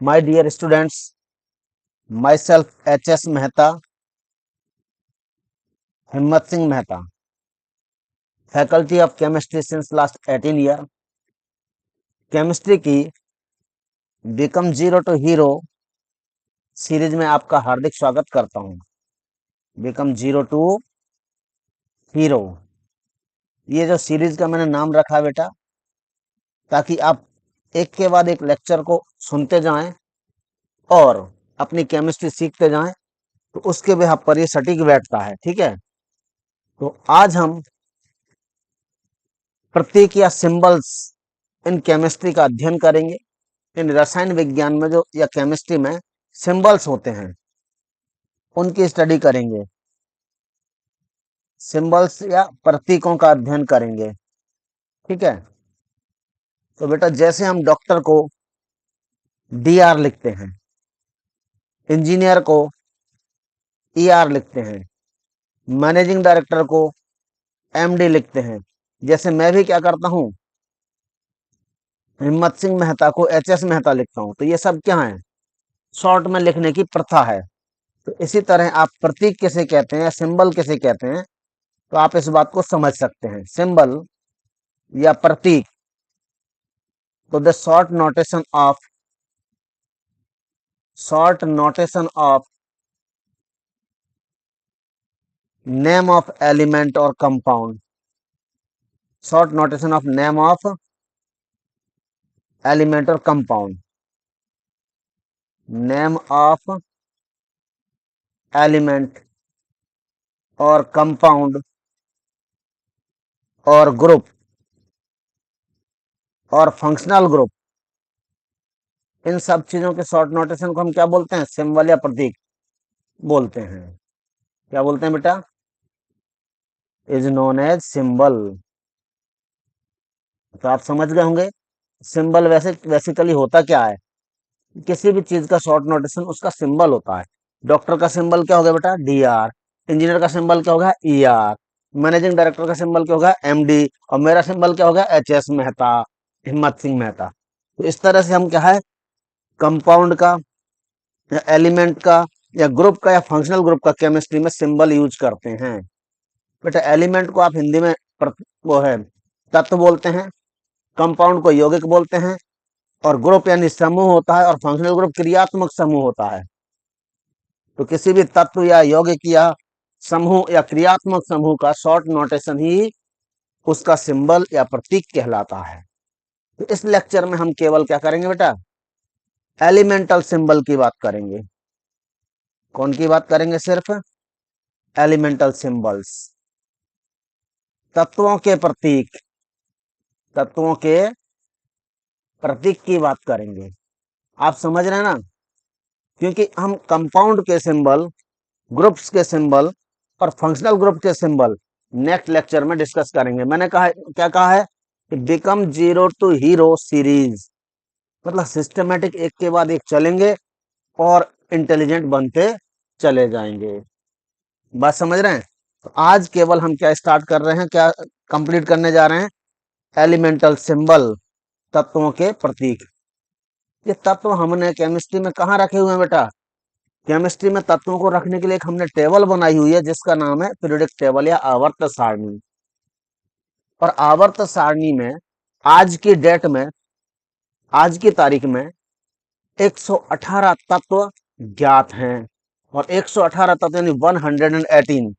My dear students, myself H.S. Mehta, Himmat Singh Mehta, Faculty of Chemistry since last 18 year. Chemistry की become zero to hero series में आपका हार्दिक स्वागत करता हूं। Become zero to hero, ये जो series का मैंने नाम रखा है बेटा, ताकि आप एक के बाद एक लेक्चर को सुनते जाएं और अपनी केमिस्ट्री सीखते जाएं, तो उसके बेहद पर ये सटीक बैठता है। ठीक है, तो आज हम प्रतीक या सिंबल्स इन केमिस्ट्री का अध्ययन करेंगे। इन रसायन विज्ञान में जो या केमिस्ट्री में सिंबल्स होते हैं उनकी स्टडी करेंगे, सिंबल्स या प्रतीकों का अध्ययन करेंगे। ठीक है, तो बेटा जैसे हम डॉक्टर को DR लिखते हैं, इंजीनियर को ER लिखते हैं, मैनेजिंग डायरेक्टर को MD लिखते हैं, जैसे मैं भी क्या करता हूं, हिम्मत सिंह मेहता को HS मेहता लिखता हूं, तो ये सब क्या है, शॉर्ट में लिखने की प्रथा है। तो इसी तरह आप प्रतीक किसे कहते हैं या सिंबल किसे कहते हैं, तो आप इस बात को समझ सकते हैं। सिंबल या प्रतीक, तो the short notation of name of element और compound, short notation of name of element और कंपाउंड, नेम ऑफ एलिमेंट और कंपाउंड और ग्रुप और फंक्शनल ग्रुप, इन सब चीजों के शॉर्ट नोटेशन को हम क्या बोलते हैं, सिंबल या प्रतीक बोलते हैं। क्या बोलते हैं बेटा, इज नोन एज सिंबल। तो आप समझ गए होंगे सिंबल वैसे बेसिकली होता क्या है। किसी भी चीज का शॉर्ट नोटेशन उसका सिंबल होता है। डॉक्टर का सिंबल क्या होगा बेटा, DR। इंजीनियर का सिंबल क्या होगा, ER। मैनेजिंग डायरेक्टर का सिंबल क्या होगा, MD। और मेरा सिंबल क्या होगा, HS मेहता, हिम्मत सिंह मेहता। तो इस तरह से हम क्या है, कंपाउंड का या एलिमेंट का या ग्रुप का या फंक्शनल ग्रुप का केमिस्ट्री में सिंबल यूज करते हैं। बेटा एलिमेंट को आप हिंदी में वो है तत्व बोलते हैं, कंपाउंड को यौगिक बोलते हैं, और ग्रुप यानी समूह होता है, और फंक्शनल ग्रुप क्रियात्मक समूह होता है। तो किसी भी तत्व या यौगिक या समूह या क्रियात्मक समूह का शॉर्ट नोटेशन ही उसका सिंबल या प्रतीक कहलाता है। तो इस लेक्चर में हम केवल क्या करेंगे बेटा, एलिमेंटल सिंबल की बात करेंगे। कौन की बात करेंगे, सिर्फ एलिमेंटल सिंबल्स, तत्वों के प्रतीक, तत्वों के प्रतीक की बात करेंगे। आप समझ रहे हैं ना, क्योंकि हम कंपाउंड के सिंबल, ग्रुप्स के सिंबल और फंक्शनल ग्रुप के सिंबल नेक्स्ट लेक्चर में डिस्कस करेंगे। मैंने कहा क्या कहा है कि become zero to hero series, मतलब सिस्टमेटिक एक के बाद एक चलेंगे और इंटेलिजेंट बनते चले जाएंगे। बात समझ रहे हैं। तो आज केवल हम क्या स्टार्ट कर रहे हैं, क्या कंप्लीट करने जा रहे हैं, एलिमेंटल सिंबल, तत्वों के प्रतीक। ये तत्व हमने केमिस्ट्री में कहाँ रखे हुए हैं बेटा, केमिस्ट्री में तत्वों को रखने के लिए एक हमने टेबल बनाई हुई है जिसका नाम है पीरियोडिक टेबल या आवर्त सारणी। और आवर्त सारणी में आज की डेट में, आज की तारीख में 118 तत्व ज्ञात हैं, और 118 तत्व यानी 118।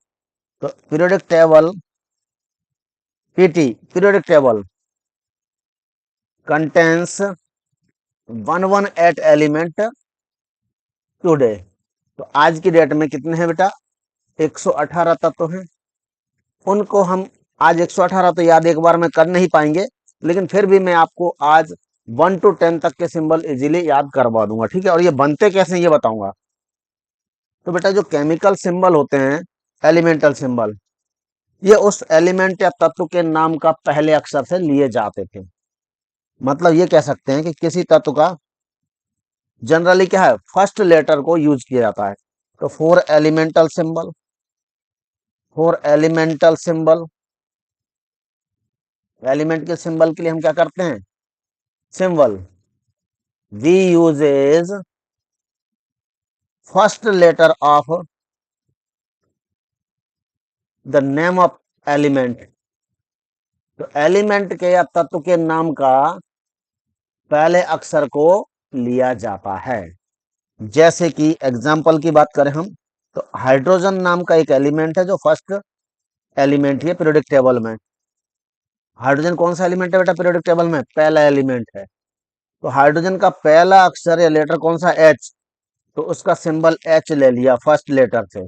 तो periodic table PT, periodic table contains 118 element today. तो आज की डेट में कितने हैं बेटा, 118 तत्व हैं। उनको हम आज 118 तो याद एक बार में कर नहीं पाएंगे, लेकिन फिर भी मैं आपको आज 1 to 10 तक के सिंबल इजीली याद करवा दूंगा। ठीक है, और ये बनते कैसे हैं ये बताऊंगा। तो बेटा जो केमिकल सिंबल होते हैं, एलिमेंटल सिंबल, ये उस एलिमेंट या तत्व के नाम का पहले अक्षर से लिए जाते थे। मतलब ये कह सकते हैं कि किसी तत्व का जनरली क्या है, फर्स्ट लेटर को यूज किया जाता है। तो four elemental symbol, four elemental symbol, element के सिंबल के लिए हम क्या करते हैं, symbol we uses first letter of the name of element. तो एलिमेंट के या तत्व के नाम का पहले अक्षर को लिया जाता है। जैसे कि एग्जाम्पल की बात करें हम, तो हाइड्रोजन नाम का एक एलिमेंट है जो फर्स्ट एलिमेंट है पीरियोडिक टेबल में। हाइड्रोजन कौन सा एलिमेंट है बेटा पीरियोडिक टेबल में? पहला एलिमेंट है। तो हाइड्रोजन का पहला अक्षर या लेटर कौन सा? एच। तो उसका सिंबल एच ले लिया फर्स्ट लेटर से।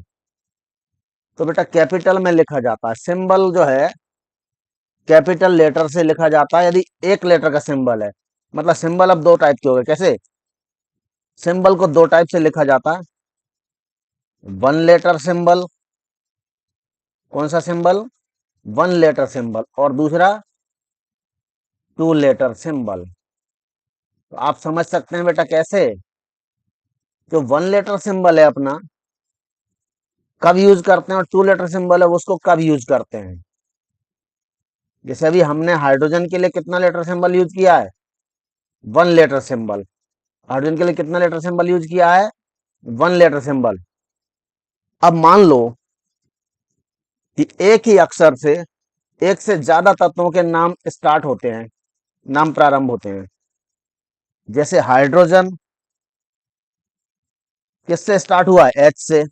तो बेटा कैपिटल में लिखा जाता है, सिंबल जो है कैपिटल लेटर से लिखा जाता है यदि एक लेटर का सिंबल है। मतलब सिंबल अब दो टाइप के हो गए। कैसे? सिंबल को दो टाइप से लिखा जाता है। वन लेटर सिंबल, कौन सा सिंबल? One letter symbol. और दूसरा टू लेटर सिंबल। तो आप समझ सकते हैं बेटा कैसे? जो वन लेटर सिंबल है अपना कब यूज करते हैं, और टू लेटर सिंबल है उसको कब यूज करते हैं। जैसे अभी हमने हाइड्रोजन के लिए कितना लेटर सिंबल यूज किया है? One letter symbol. हाइड्रोजन के लिए कितना लेटर सिंबल यूज किया है? One letter symbol. अब मान लो कि एक ही अक्षर से एक से ज्यादा तत्वों के नाम स्टार्ट होते हैं, नाम प्रारंभ होते हैं। जैसे हाइड्रोजन किससे स्टार्ट हुआ है? एच से।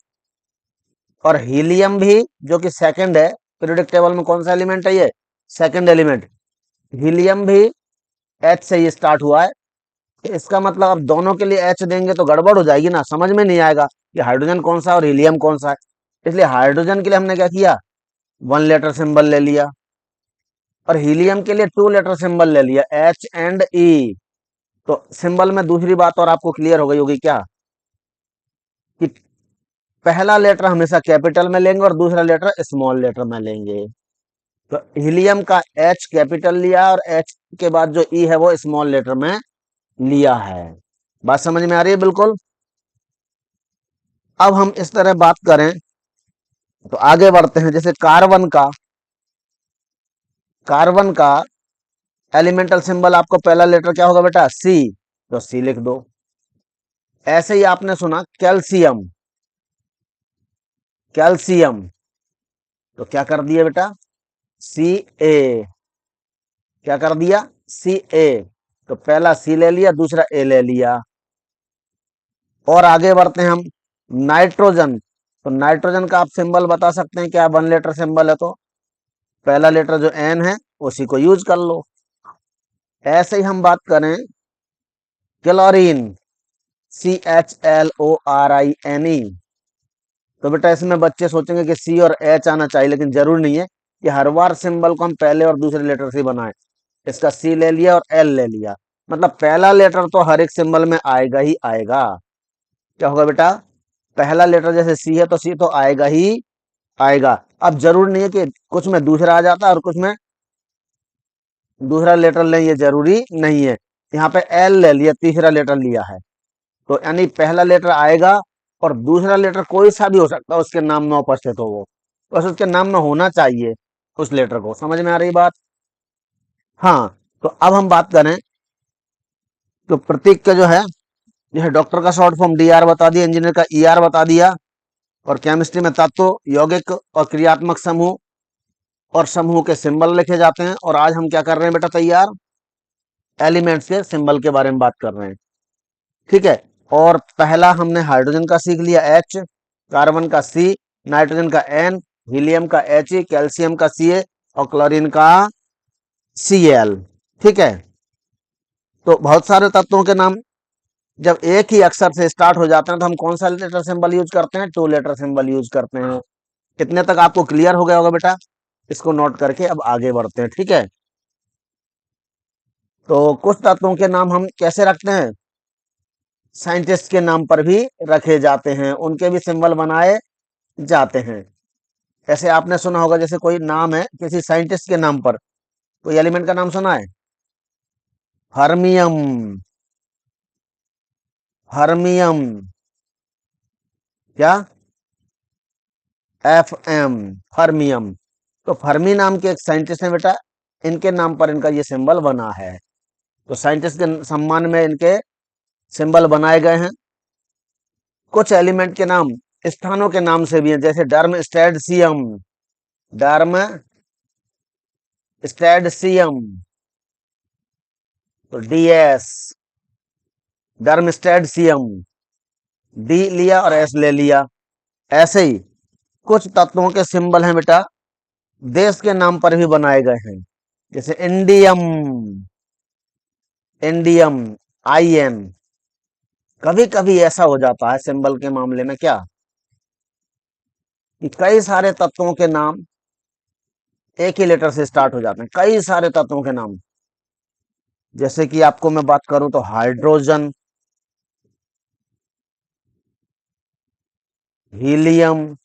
और हीलियम भी जो कि सेकंड है पीरियोडिक टेबल में, कौन सा एलिमेंट है ये? Second element. हीलियम भी एच से ही स्टार्ट हुआ है। इसका मतलब अब दोनों के लिए एच देंगे तो गड़बड़ हो जाएगी ना, समझ में नहीं आएगा कि हाइड्रोजन कौन सा और हीलियम कौन सा है। इसलिए हाइड्रोजन के लिए हमने क्या किया? वन लेटर सिंबल ले लिया। और हीलियम के लिए टू लेटर सिंबल ले लिया, एच एंड ई। तो सिंबल में दूसरी बात और आपको क्लियर हो गई होगी क्या, कि पहला लेटर हमेशा कैपिटल में लेंगे और दूसरा लेटर स्मॉल लेटर में लेंगे। तो हीलियम का एच कैपिटल लिया और एच के बाद जो ई है वो स्मॉल लेटर में लिया है। बात समझ में आ रही है? बिल्कुल। अब हम इस तरह बात करें तो आगे बढ़ते हैं। जैसे कार्बन का एलिमेंटल सिंबल आपको पहला लेटर क्या होगा बेटा? सी। तो सी लिख दो। ऐसे ही आपने सुना कैल्शियम, कैल्शियम। तो क्या कर दिया बेटा? सी ए। क्या कर दिया? सी ए। तो पहला सी ले लिया, दूसरा ए ले लिया। और आगे बढ़ते हैं हम। नाइट्रोजन। तो नाइट्रोजन का आप सिंबल बता सकते हैं क्या? वन लेटर सिंबल है तो पहला लेटर जो एन है उसी को यूज कर लो। ऐसे ही हम बात करें क्लोरीन, CHLORINE। तो बेटा इसमें बच्चे सोचेंगे कि सी और एच आना चाहिए, लेकिन जरूर नहीं है कि हर बार सिंबल को हम पहले और दूसरे लेटर से बनाएं। इसका सी ले लिया और एल ले लिया, मतलब पहला लेटर तो हर एक सिंबल में आएगा ही आएगा। क्या होगा बेटा? पहला लेटर जैसे सी है तो सी तो आएगा ही आएगा। अब जरूर नहीं है कि कुछ में दूसरा आ जाता है और कुछ में दूसरा लेटर लें, ये जरूरी नहीं है। यहाँ पे एल ले लिया, तीसरा लेटर लिया है, तो यानी पहला लेटर आएगा और दूसरा लेटर कोई सा भी हो सकता है उसके नाम में उपस्थित हो वो, बस उसके नाम में होना चाहिए उस लेटर को। समझ में आ रही बात? हाँ। तो अब हम बात करें तो प्रतीक का जो है, यह डॉक्टर का शॉर्ट फॉर्म डीआर बता दिया, इंजीनियर का ईआर बता दिया, और केमिस्ट्री में तत्व, यौगिक और क्रियात्मक समूह और समूह के सिंबल लिखे जाते हैं। और आज हम क्या कर रहे हैं बेटा? तैयार एलिमेंट्स के सिंबल के बारे में बात कर रहे हैं। ठीक है। और पहला हमने हाइड्रोजन का सीख लिया एच, कार्बन का सी, नाइट्रोजन का एन, हीलियम का एच, कैल्शियम का सी ए और क्लोरीन का सी एल। ठीक है। तो बहुत सारे तत्वों के नाम जब एक ही अक्षर से स्टार्ट हो जाते हैं तो हम कौन सा लेटर सिंबल यूज करते हैं? टू लेटर सिंबल यूज करते हैं। कितने तक आपको क्लियर हो गया होगा बेटा? इसको नोट करके अब आगे बढ़ते हैं। ठीक है। तो कुछ तत्वों के नाम हम कैसे रखते हैं? साइंटिस्ट के नाम पर भी रखे जाते हैं, उनके भी सिंबल बनाए जाते हैं। ऐसे आपने सुना होगा, जैसे कोई नाम है किसी साइंटिस्ट के नाम पर, कोई एलिमेंट का नाम सुना है? हर्मियम, हर्मियम। क्या? FM, fermium. तो फर्मी नाम के एक साइंटिस्ट हैं बेटा, इनके नाम पर इनका ये सिंबल बना है। तो साइंटिस्ट के सम्मान में इनके सिंबल बनाए गए हैं। कुछ एलिमेंट के नाम स्थानों के नाम से भी हैं, जैसे डर्म स्टैडसियम, डर्म स्टैडसियम, तो डीएस, डर्म स्टैडसियम, डी लिया और एस ले लिया। ऐसे ही कुछ तत्वों के सिंबल हैं बेटा देश के नाम पर भी बनाए गए हैं, जैसे इंडियम, इंडियम, आईएन। कभी कभी ऐसा हो जाता है सिंबल के मामले में क्या कि कई सारे तत्वों के नाम एक ही लेटर से स्टार्ट हो जाते हैं, कई सारे तत्वों के नाम। जैसे कि आपको मैं बात करूं तो हाइड्रोजन, हीलियम,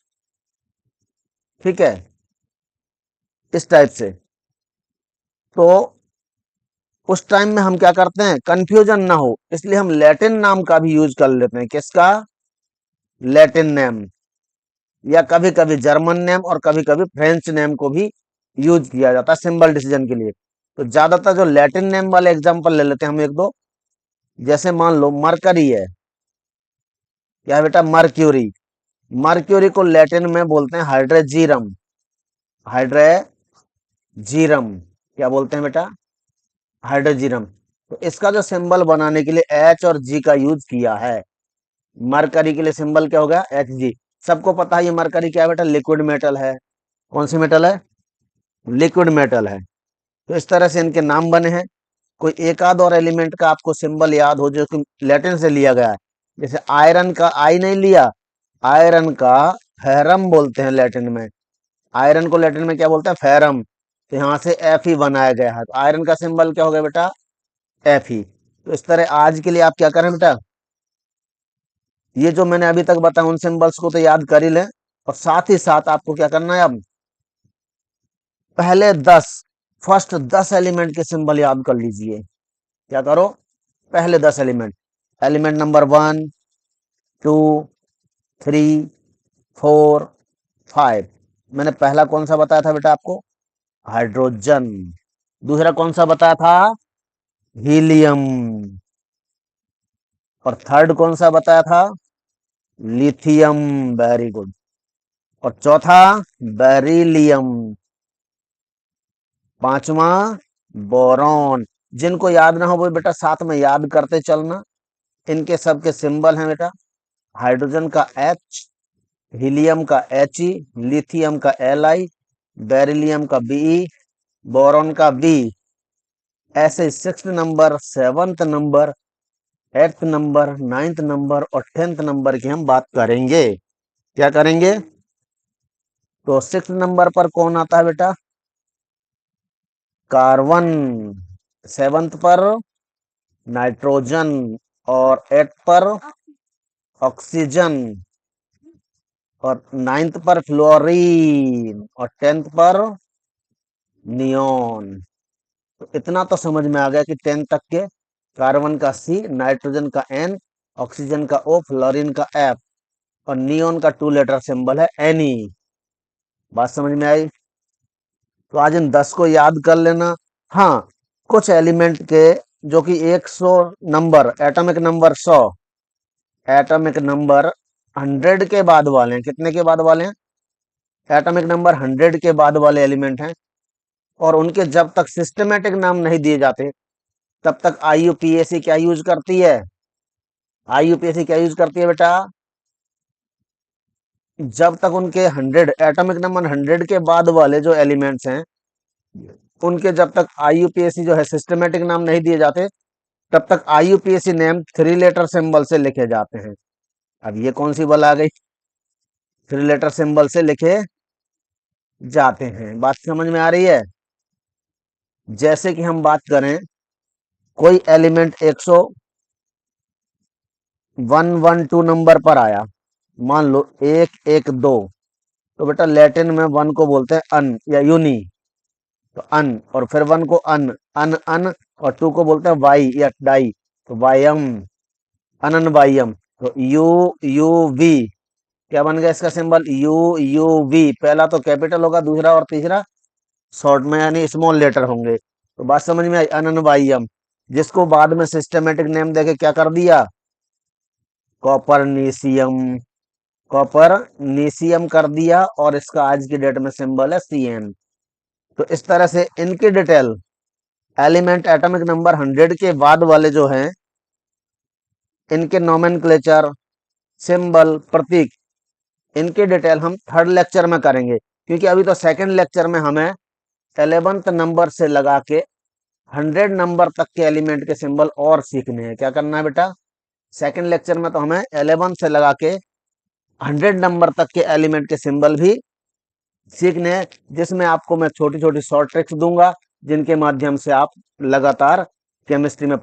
ठीक है, इस टाइप से। तो उस टाइम में हम क्या करते हैं, कंफ्यूजन ना हो इसलिए हम लैटिन नाम का भी यूज कर लेते हैं। किसका, लैटिन नेम, या कभी कभी जर्मन नेम और कभी कभी फ्रेंच नेम को भी यूज किया जाता है सिंबल डिसीजन के लिए। तो ज्यादातर जो लैटिन नेम वाले एग्जांपल ले लेते हैं हम एक दो। जैसे मान लो मरकरी है, क्या है बेटा, मर्क्यूरी। मर्क्यूरी को लैटिन में बोलते हैं हाइड्रोजीरम, हाइड्रोजीरम, क्या बोलते हैं बेटा, हाइड्रोजीरम। तो इसका जो सिंबल बनाने के लिए एच और जी का यूज किया है। मरकरी के लिए सिंबल क्या होगा, एच जी। सबको पता है ये मरकरी क्या है बेटा, लिक्विड मेटल है। कौन सी मेटल है, लिक्विड मेटल है। तो इस तरह से इनके नाम बने हैं। कोई एक आध और एलिमेंट का आपको सिंबल याद हो जो कि लैटिन से लिया गया है, जैसे आयरन का आई नहीं लिया, आयरन का फेरम बोलते हैं लैटिन में। आयरन को लैटिन में क्या बोलते हैं, फेरम। तो यहाँ से एफ ही बनाया गया है, तो आयरन का सिंबल क्या होगा बेटा, एफ ही। तो इस तरह आज के लिए आप क्या करें बेटा, ये जो मैंने अभी तक बताया उन सिंबल्स को तो याद कर ही लें, और साथ ही साथ आपको क्या करना है, अब पहले 10 फर्स्ट 10 एलिमेंट के सिंबल याद कर लीजिए। क्या करो, पहले 10 एलिमेंट, एलिमेंट नंबर 1, 2, 3, 4, 5। मैंने पहला कौन सा बताया था बेटा आपको, हाइड्रोजन। दूसरा कौन सा बताया था, हीलियम। और थर्ड कौन सा बताया था, लिथियम, वेरी गुड। और चौथा बेरिलियम। पांचवा बोरॉन। जिनको याद ना हो वो बेटा साथ में याद करते चलना। इनके सबके सिंबल हैं बेटा, हाइड्रोजन का एच, हीलियम का एच ई, लिथियम का एल आई, बेरिलियम का बी ई, बोरॉन का बी। ऐसे 6th number, 7th number, 8th number, 9th number और 10th नंबर की हम बात करेंगे। क्या करेंगे, तो 6th नंबर पर कौन आता है बेटा, कार्बन। 7th पर नाइट्रोजन, और 8th पर ऑक्सीजन, और 9th पर फ्लोरीन, और 10th पर नियोन। तो इतना तो समझ में आ गया कि 10 तक के कार्बन का सी, नाइट्रोजन का एन, ऑक्सीजन का ओ, फ्लोरीन का एफ, और नियोन का 2 लेटर सिंबल है एनी। बात समझ में आई। तो आज इन 10 को याद कर लेना। हाँ, कुछ एलिमेंट के जो कि 100 number, atomic number 100, atomic number 100 के बाद वाले हैं। कितने के बाद वाले हैं, एटॉमिक नंबर 100 के बाद वाले एलिमेंट हैं। और उनके जब तक सिस्टमेटिक नाम नहीं दिए जाते तब तक आईयूपीएसी क्या यूज करती है, आईयूपीएसी क्या यूज करती है बेटा, जब तक उनके 100 एटॉमिक नंबर 100 के बाद वाले जो एलिमेंट्स हैं उनके जब तक आईयूपीएसी जो है सिस्टमेटिक नाम नहीं दिए जाते तब तक आईयूपीएसी नेम 3 लेटर सिंबल से लिखे जाते हैं। अब ये कौन सी बल आ गई, 3 लेटर सिंबल से लिखे जाते हैं। बात समझ में आ रही है। जैसे कि हम बात करें कोई एलिमेंट 112 नंबर पर आया, मान लो 112, तो बेटा लैटिन में 1 को बोलते हैं अन या यूनी, तो अन। और फिर 1 को अन, अन अन, और 2 को बोलते हैं वाई या डाई, तो वायम, अनन वायम। तो यू यू वी, क्या बन गया इसका सिंबल, यू यू वी। पहला तो कैपिटल होगा, दूसरा और तीसरा शॉर्ट में यानी स्मॉल लेटर होंगे। तो बात समझ में आई, अनन वायम, जिसको बाद में सिस्टमेटिक नेम देके क्या कर दिया, कॉपरनीशियम, कॉपरनीशियम कर दिया और इसका आज की डेट में सिंबल है Cn। तो इस तरह से इनकी डिटेल एलिमेंट एटॉमिक नंबर 100 के बाद वाले जो हैं इनके नोमेनक्लेचर, सिंबल, प्रतीक, इनकी डिटेल हम थर्ड लेक्चर में करेंगे, क्योंकि अभी तो सेकंड लेक्चर में हमें 11th नंबर से लगा के 100 नंबर तक के एलिमेंट के सिंबल और सीखने हैं। क्या करना है बेटा, सेकंड लेक्चर में तो हमें 11 से लगा के 100 नंबर तक के एलिमेंट के सिंबल भी सीखने हैं, जिसमें आपको मैं छोटी छोटी शॉर्ट ट्रिक्स दूंगा जिनके माध्यम से आप लगातार केमिस्ट्री में